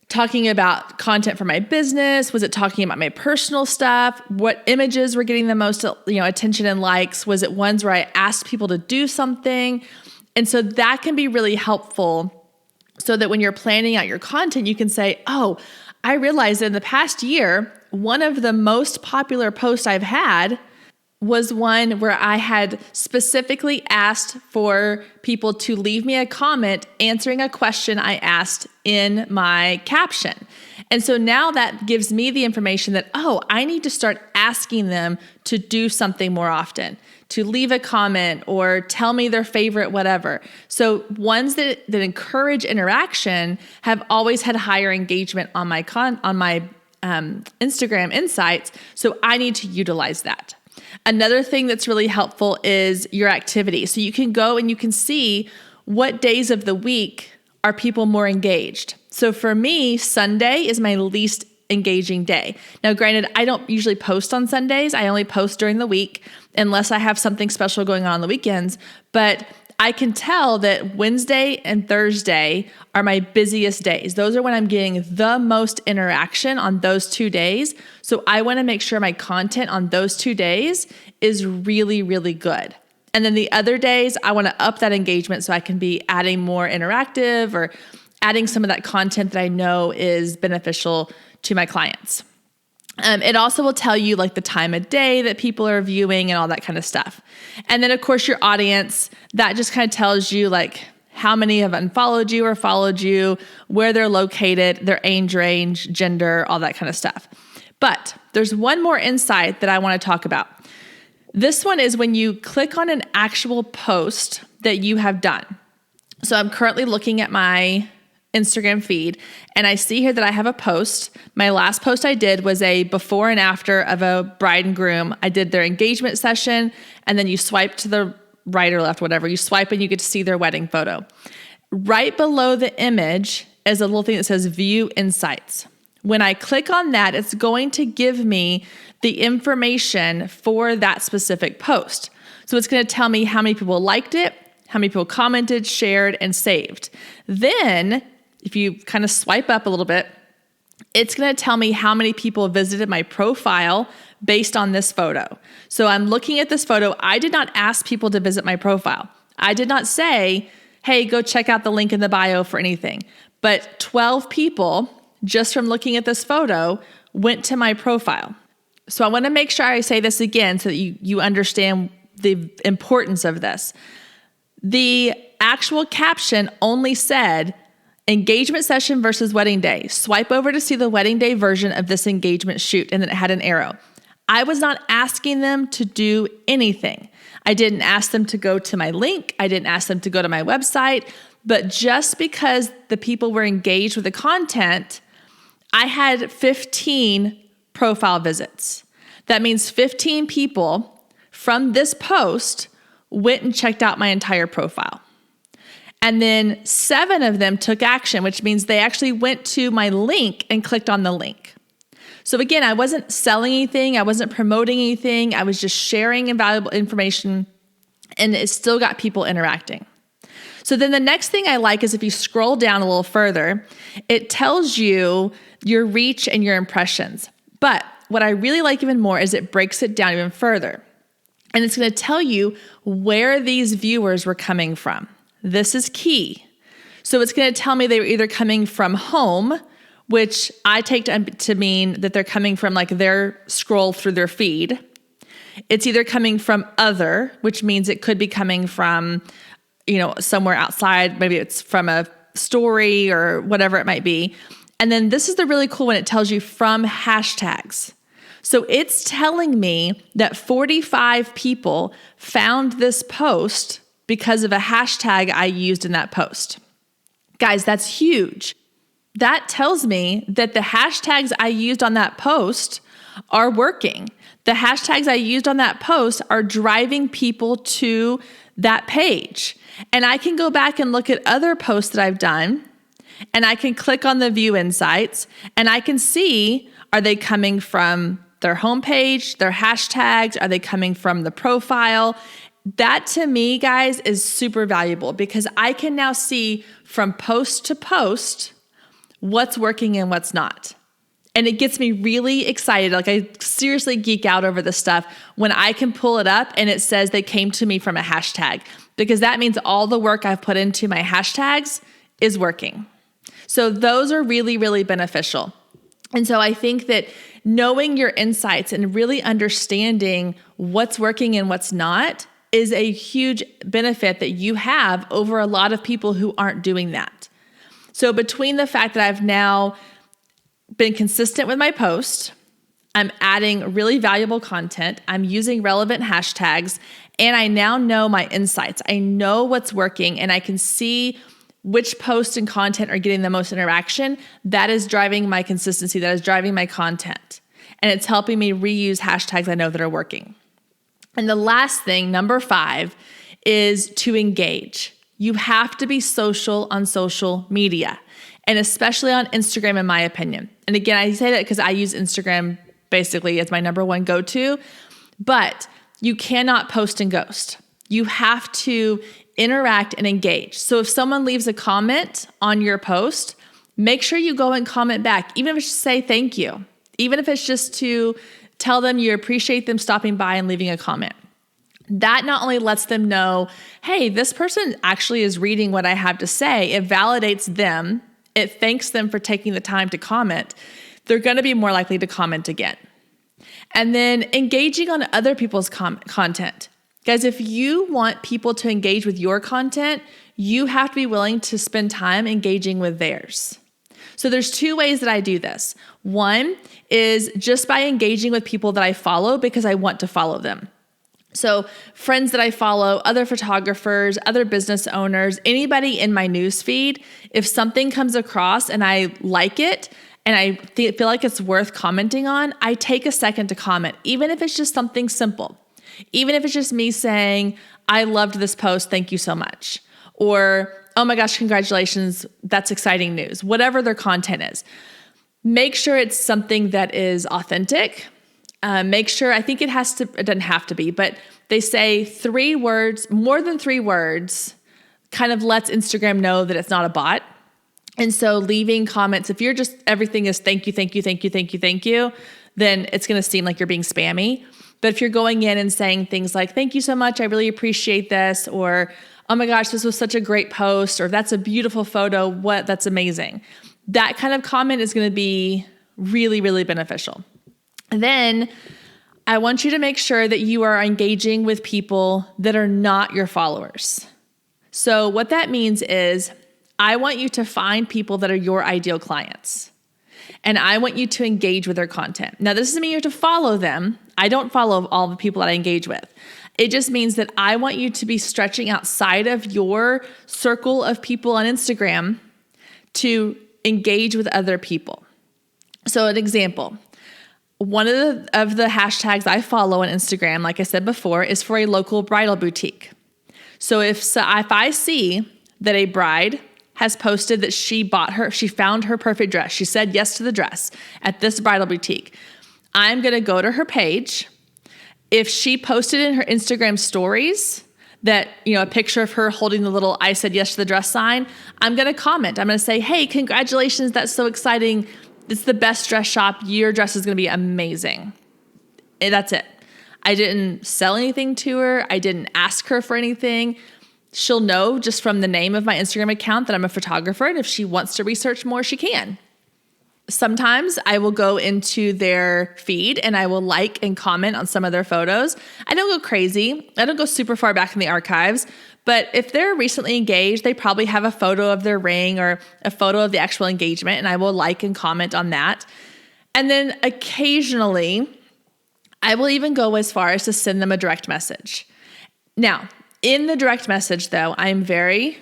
talking about content for my business? Was it talking about my personal stuff? What images were getting the most, attention and likes? Was it ones where I asked people to do something? And so that can be really helpful so that when you're planning out your content, you can say, oh, I realized that in the past year, one of the most popular posts I've had was one where I had specifically asked for people to leave me a comment answering a question I asked in my caption. And so now that gives me the information that, oh, I need to start asking them to do something more often, to leave a comment or tell me their favorite whatever. So ones that encourage interaction have always had higher engagement on my Instagram Insights. So I need to utilize that. Another thing that's really helpful is your activity. So you can go and you can see what days of the week are people more engaged. So for me, Sunday is my least engaging day. Now, granted, I don't usually post on Sundays. I only post during the week unless I have something special going on the weekends. But I can tell that Wednesday and Thursday are my busiest days. Those are when I'm getting the most interaction on those 2 days. So I want to make sure my content on those 2 days is really, really good. And then the other days, I want to up that engagement so I can be adding more interactive or adding some of that content that I know is beneficial to my clients. It also will tell you like the time of day that people are viewing and all that kind of stuff. And then of course your audience, that just kind of tells you like how many have unfollowed you or followed you, where they're located, their age range, gender, all that kind of stuff. But there's one more insight that I want to talk about. This one is when you click on an actual post that you have done. So I'm currently looking at my Instagram feed, and I see here that I have a post. My last post I did was a before and after of a bride and groom. I did their engagement session, and then you swipe to the right or left, whatever. You swipe and you get to see their wedding photo. Right below the image is a little thing that says View Insights. When I click on that, it's going to give me the information for that specific post. So it's going to tell me how many people liked it, how many people commented, shared, and saved. Then if you kind of swipe up a little bit, it's going to tell me how many people visited my profile based on this photo. So I'm looking at this photo. I did not ask people to visit my profile. I did not say, hey, go check out the link in the bio for anything. But 12 people, just from looking at this photo, went to my profile. So I want to make sure I say this again so that you understand the importance of this. The actual caption only said, engagement session versus wedding day. Swipe over to see the wedding day version of this engagement shoot, and then it had an arrow. I was not asking them to do anything. I didn't ask them to go to my link. I didn't ask them to go to my website. But just because the people were engaged with the content, I had 15 profile visits. That means 15 people from this post went and checked out my entire profile. And then 7 of them took action, which means they actually went to my link and clicked on the link. So again, I wasn't selling anything. I wasn't promoting anything. I was just sharing invaluable information, and it still got people interacting. So then the next thing I like is if you scroll down a little further, it tells you your reach and your impressions. But what I really like even more is it breaks it down even further. And it's going to tell you where these viewers were coming from. This is key. So it's going to tell me they were either coming from home, which I take to mean that they're coming from like their scroll through their feed. It's either coming from other, which means it could be coming from, somewhere outside. Maybe it's from a story or whatever it might be. And then this is the really cool one. It tells you from hashtags. So it's telling me that 45 people found this post because of a hashtag I used in that post. Guys, that's huge. That tells me that the hashtags I used on that post are working. The hashtags I used on that post are driving people to that page. And I can go back and look at other posts that I've done, and I can click on the view insights, and I can see, are they coming from their homepage, their hashtags? Are they coming from the profile? That to me, guys, is super valuable because I can now see from post to post what's working and what's not. And it gets me really excited. Like I seriously geek out over this stuff when I can pull it up and it says they came to me from a hashtag, because that means all the work I've put into my hashtags is working. So those are really, really beneficial. And so I think that knowing your insights and really understanding what's working and what's not is a huge benefit that you have over a lot of people who aren't doing that. So between the fact that I've now been consistent with my post, I'm adding really valuable content, I'm using relevant hashtags, and I now know my insights. I know what's working and I can see which posts and content are getting the most interaction. That is driving my consistency. That is driving my content. And it's helping me reuse hashtags I know that are working. And the last thing, number 5, is to engage. You have to be social on social media, and especially on Instagram, in my opinion. And again, I say that because I use Instagram basically as my number one go-to, but you cannot post and ghost. You have to interact and engage. So if someone leaves a comment on your post, make sure you go and comment back, even if it's just say thank you, even if it's just to tell them you appreciate them stopping by and leaving a comment. That not only lets them know, hey, this person actually is reading what I have to say, it validates them, it thanks them for taking the time to comment. They're going to be more likely to comment again. And then engaging on other people's content. Guys, if you want people to engage with your content, you have to be willing to spend time engaging with theirs. So there's 2 ways that I do this. One is just by engaging with people that I follow because I want to follow them. So friends that I follow, other photographers, other business owners, anybody in my newsfeed, if something comes across and I like it and I feel like it's worth commenting on, I take a second to comment, even if it's just something simple. Even if it's just me saying, I loved this post, thank you so much. Or, oh my gosh, congratulations, that's exciting news. Whatever their content is. Make sure it's something that is authentic. Make sure, I think it doesn't have to be, but they say 3 words, more than 3 words, kind of lets Instagram know that it's not a bot. And so leaving comments, if you're just, everything is thank you, thank you, thank you, thank you, thank you, then it's going to seem like you're being spammy. But if you're going in and saying things like, thank you so much, I really appreciate this, or, oh my gosh, this was such a great post, or that's a beautiful photo, that's amazing. That kind of comment is going to be really, really beneficial. And then I want you to make sure that you are engaging with people that are not your followers. So what that means is I want you to find people that are your ideal clients. And I want you to engage with their content. Now, this doesn't mean you have to follow them. I don't follow all the people that I engage with. It just means that I want you to be stretching outside of your circle of people on Instagram to engage with other people. So an example, one of the hashtags I follow on Instagram, like I said before, is for a local bridal boutique. So if I see that a bride has posted that she found her perfect dress, she said yes to the dress at this bridal boutique, I'm going to go to her page. If she posted in her Instagram stories that, a picture of her holding the little I said yes to the dress sign, I'm going to comment. I'm going to say, hey, congratulations, that's so exciting. It's the best dress shop. Your dress is going to be amazing. And that's it. I didn't sell anything to her. I didn't ask her for anything. She'll know just from the name of my Instagram account that I'm a photographer. And if she wants to research more, she can. Sometimes I will go into their feed and I will like and comment on some of their photos. I don't go crazy. I don't go super far back in the archives. But if they're recently engaged, they probably have a photo of their ring or a photo of the actual engagement, and I will like and comment on that. And then occasionally, I will even go as far as to send them a direct message. Now, in the direct message, though, I'm very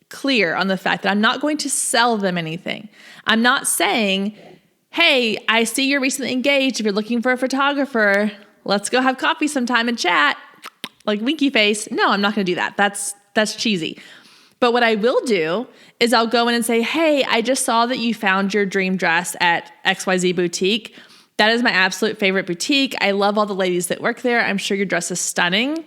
clear on the fact that I'm not going to sell them anything. I'm not saying, hey, I see you're recently engaged. If you're looking for a photographer, let's go have coffee sometime and chat, like winky face. No, I'm not going to do that. That's cheesy. But what I will do is I'll go in and say, hey, I just saw that you found your dream dress at XYZ Boutique. That is my absolute favorite boutique. I love all the ladies that work there. I'm sure your dress is stunning.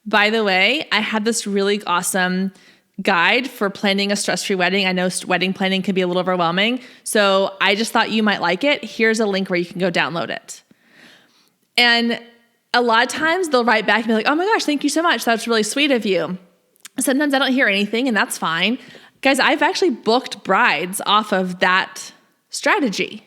By the way, I had this really awesome guide for planning a stress-free wedding. I know wedding planning can be a little overwhelming, so I just thought you might like it. Here's a link where you can go download it. And a lot of times they'll write back and be like, oh my gosh, thank you so much. That's really sweet of you. Sometimes I don't hear anything, and that's fine. Guys, I've actually booked brides off of that strategy.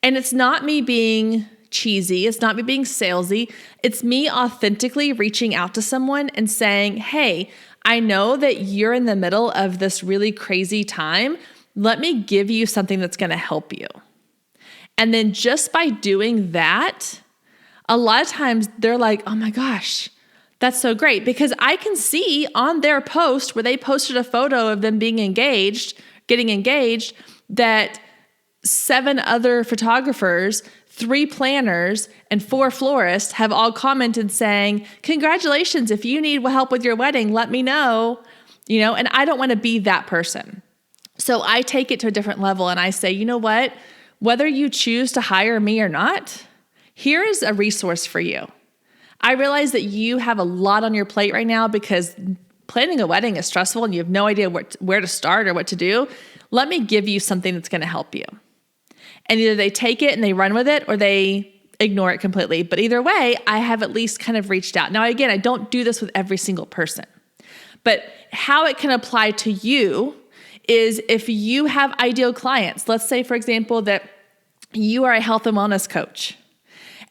And it's not me being cheesy. It's not me being salesy. It's me authentically reaching out to someone and saying, hey, I know that you're in the middle of this really crazy time. Let me give you something that's going to help you. And then just by doing that, a lot of times they're like, oh my gosh, that's so great. Because I can see on their post where they posted a photo of them being engaged, getting engaged, that 7 other photographers, 3 planners, and 4 florists have all commented saying, congratulations, if you need help with your wedding, let me know, and I don't want to be that person. So I take it to a different level and I say, you know what, whether you choose to hire me or not, here is a resource for you. I realize that you have a lot on your plate right now because planning a wedding is stressful and you have no idea where to start or what to do. Let me give you something that's going to help you. And either they take it and they run with it or they ignore it completely. But either way, I have at least kind of reached out. Now, again, I don't do this with every single person. But how it can apply to you is if you have ideal clients. Let's say, for example, that you are a health and wellness coach.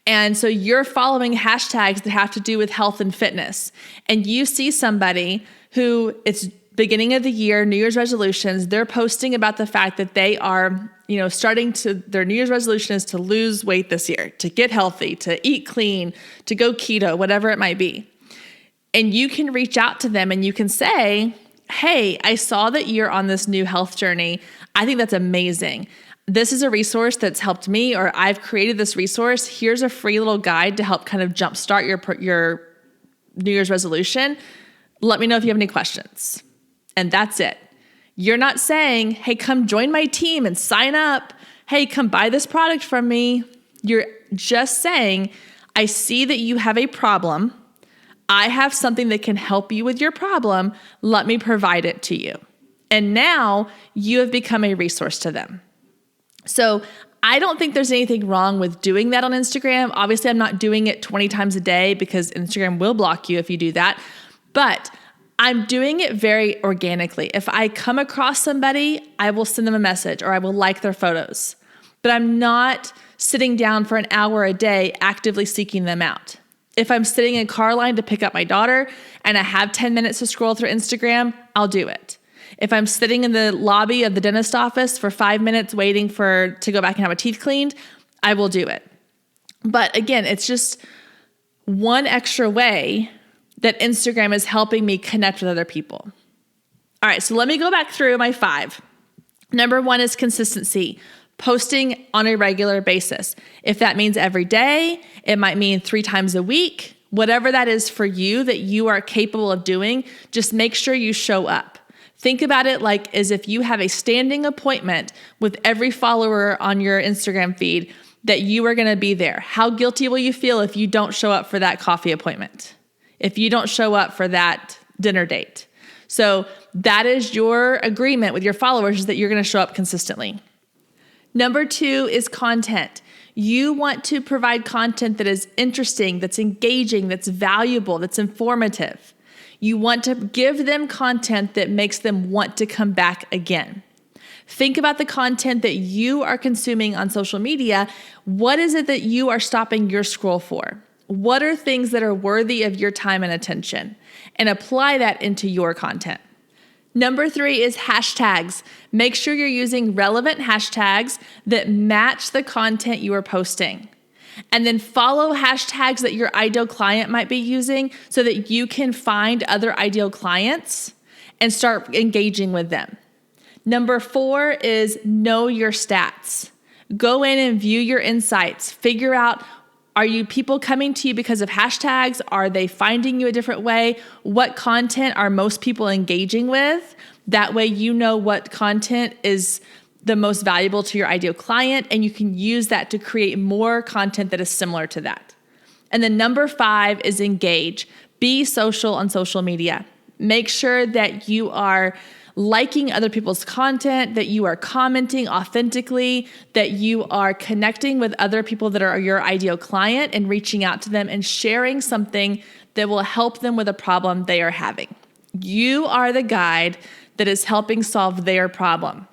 And so you're following hashtags that have to do with health and fitness. And you see somebody who it's beginning of the year, New Year's resolutions, they're posting about the fact that they are, their New Year's resolution is to lose weight this year, to get healthy, to eat clean, to go keto, whatever it might be. And you can reach out to them and you can say, hey, I saw that you're on this new health journey. I think that's amazing. This is a resource that's helped me, or I've created this resource. Here's a free little guide to help kind of jumpstart your New Year's resolution. Let me know if you have any questions. And that's it. You're not saying, hey, come join my team and sign up. Hey, come buy this product from me. You're just saying, I see that you have a problem. I have something that can help you with your problem. Let me provide it to you. And now you have become a resource to them. So I don't think there's anything wrong with doing that on Instagram. Obviously, I'm not doing it 20 times a day because Instagram will block you if you do that. But I'm doing it very organically. If I come across somebody, I will send them a message or I will like their photos. But I'm not sitting down for an hour a day actively seeking them out. If I'm sitting in a car line to pick up my daughter and I have 10 minutes to scroll through Instagram, I'll do it. If I'm sitting in the lobby of the dentist office for 5 minutes waiting to go back and have my teeth cleaned, I will do it. But again, it's just one extra way that Instagram is helping me connect with other people. All right, so let me go back through my 5. Number 1 is consistency, posting on a regular basis. If that means every day, it might mean 3 times a week, whatever that is for you that you are capable of doing, just make sure you show up. Think about it like as if you have a standing appointment with every follower on your Instagram feed that you are going to be there. How guilty will you feel if you don't show up for that coffee appointment? If you don't show up for that dinner date? So that is your agreement with your followers, is that you're going to show up consistently. Number 2 is content. You want to provide content that is interesting, that's engaging, that's valuable, that's informative. You want to give them content that makes them want to come back again. Think about the content that you are consuming on social media. What is it that you are stopping your scroll for? What are things that are worthy of your time and attention? And apply that into your content. Number 3 is hashtags. Make sure you're using relevant hashtags that match the content you are posting. And then follow hashtags that your ideal client might be using so that you can find other ideal clients and start engaging with them. Number 4 is know your stats. Go in and view your insights. Figure out, are you people coming to you because of hashtags? Are they finding you a different way? What content are most people engaging with? That way you know what content is the most valuable to your ideal client, and you can use that to create more content that is similar to that. And then number 5 is engage. Be social on social media. Make sure that you are liking other people's content, that you are commenting authentically, that you are connecting with other people that are your ideal client and reaching out to them and sharing something that will help them with a problem they are having. You are the guide that is helping solve their problem.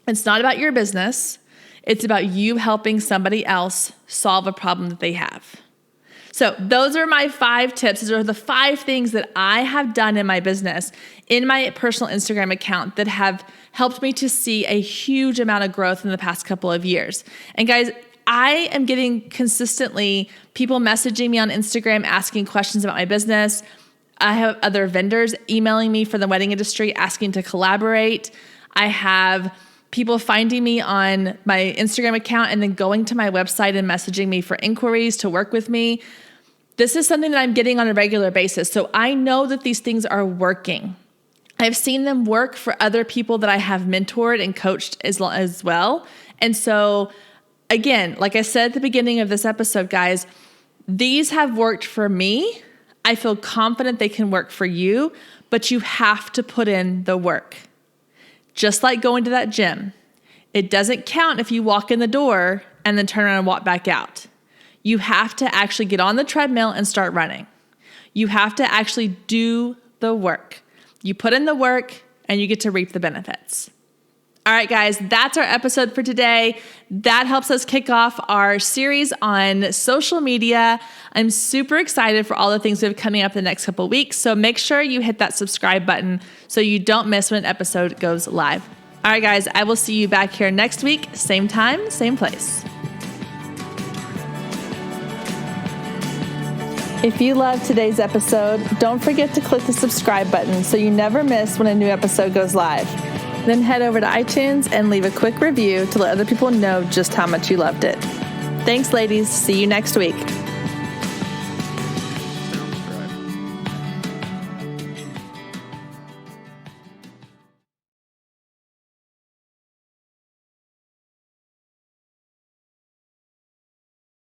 It's not about your business. It's about you helping somebody else solve a problem that they have. So those are my 5 tips. Those are the 5 things that I have done in my business, in my personal Instagram account, that have helped me to see a huge amount of growth in the past couple of years. And guys, I am getting consistently people messaging me on Instagram asking questions about my business. I have other vendors emailing me for the wedding industry asking to collaborate. I have people finding me on my Instagram account and then going to my website and messaging me for inquiries to work with me. This is something that I'm getting on a regular basis. So I know that these things are working. I've seen them work for other people that I have mentored and coached as well. And so again, like I said at the beginning of this episode, guys, these have worked for me. I feel confident they can work for you, but you have to put in the work. Just like going to that gym. It doesn't count if you walk in the door and then turn around and walk back out. You have to actually get on the treadmill and start running. You have to actually do the work. You put in the work and you get to reap the benefits. All right, guys, that's our episode for today. That helps us kick off our series on social media. I'm super excited for all the things we have coming up in the next couple of weeks. So make sure you hit that subscribe button so you don't miss when an episode goes live. All right, guys, I will see you back here next week. Same time, same place. If you loved today's episode, don't forget to click the subscribe button so you never miss when a new episode goes live. Then head over to iTunes and leave a quick review to let other people know just how much you loved it. Thanks, ladies. See you next week.